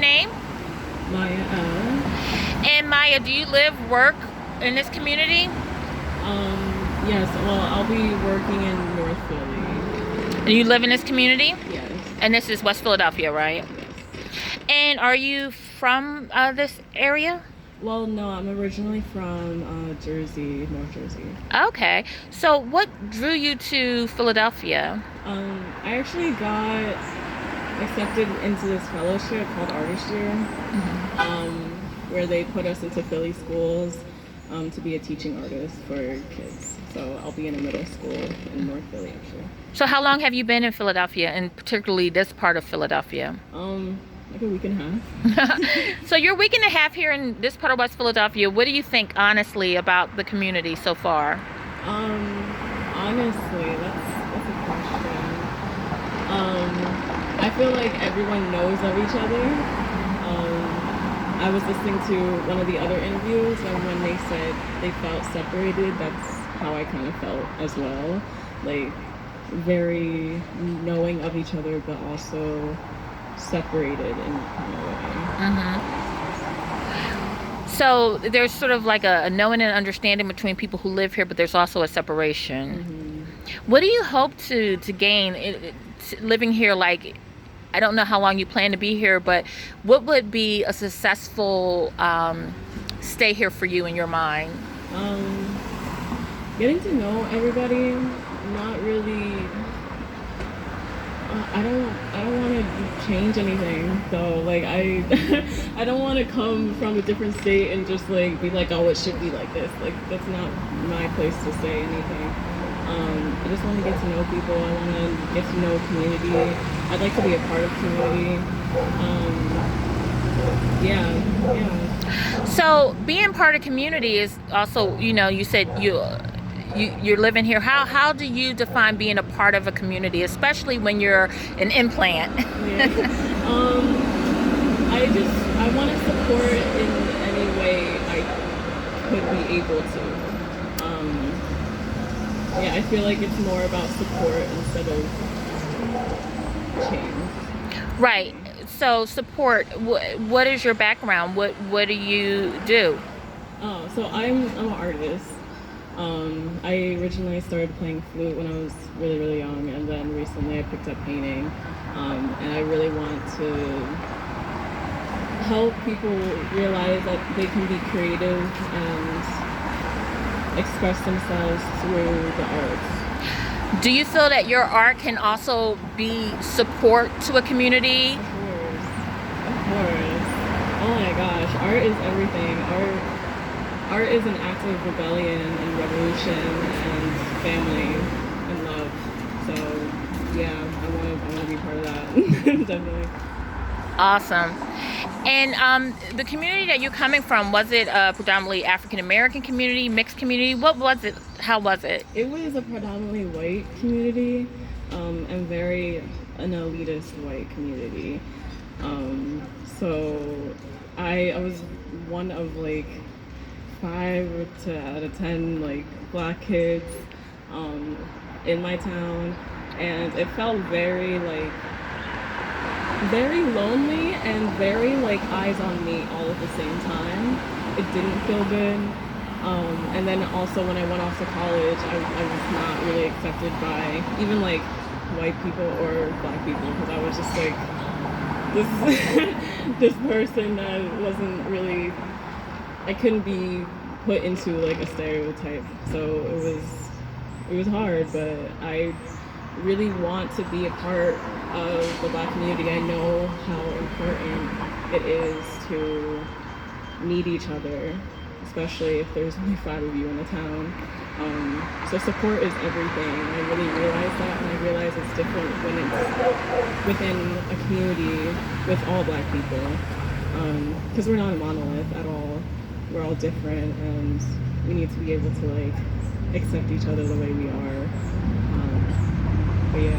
name? Maya L. And Maya, do you live, work in this community? Yes, well, I'll be working in North Philly. And you live in this community? Yes. And this is West Philadelphia, right? Yes. And are you from this area? Well, no, I'm originally from Jersey, North Jersey. Okay. So what drew you to Philadelphia? I actually got accepted into this fellowship called Artist Year, where they put us into Philly schools to be a teaching artist for kids. So I'll be in a middle school in North Philly, actually. So how long have you been in Philadelphia, and particularly this part of Philadelphia? Like a week and a half. So your week and a half here in this part of West Philadelphia, what do you think honestly about the community so far? Honestly, that's a question. I feel like everyone knows of each other. I was listening to one of the other interviews, and when they said they felt separated, that's how I kind of felt as well. Like, very knowing of each other, but also separated in that kind of way. So there's sort of like a knowing and understanding between people who live here, but there's also a separation. What do you hope to gain living here? Like, I don't know how long you plan to be here, but what would be a successful stay here for you in your mind? Getting to know everybody, not really. I don't want to change anything though. Like I don't want to come from a different state and just like be like, oh, it should be like this. Like that's not my place to say anything. I just want to get to know people. I want to get to know community. I'd like to be a part of community. Yeah. So being part of community is also, you said you're living here. How do you define being a part of a community, especially when you're an implant? I want to support in any way I could be able to. I feel like it's more about support instead of change. Right. So support. What is your background? What do you do? Oh, so I'm an artist. I originally started playing flute when I was really, really young, and then recently I picked up painting. And I really want to help people realize that they can be creative and express themselves through the arts. Do you feel that your art can also be support to a community? Of course. Of course. Oh my gosh, art is everything. Art is an act of rebellion and revolution and family and love. So yeah, I want to be part of that. Definitely. Awesome. And the community that you're coming from, was it a predominantly African American community, mixed community? What was it? How was it? It was a predominantly white community, and very an elitist white community. So I was one of like 5 out of 10 like black kids in my town, and it felt very lonely and very like eyes on me all at the same time. It didn't feel good. And then also when I went off to college, I was not really accepted by even like white people or black people, because I was just like this person that wasn't really, I couldn't be put into like a stereotype. So it was hard, but I really want to be a part of the black community. I know how important it is to meet each other, especially if there's only 5 of you in the town. So support is everything. I really realize that, and I realize it's different when it's within a community with all black people, because we're not a monolith at all. We're all different, and we need to be able to like accept each other the way we are.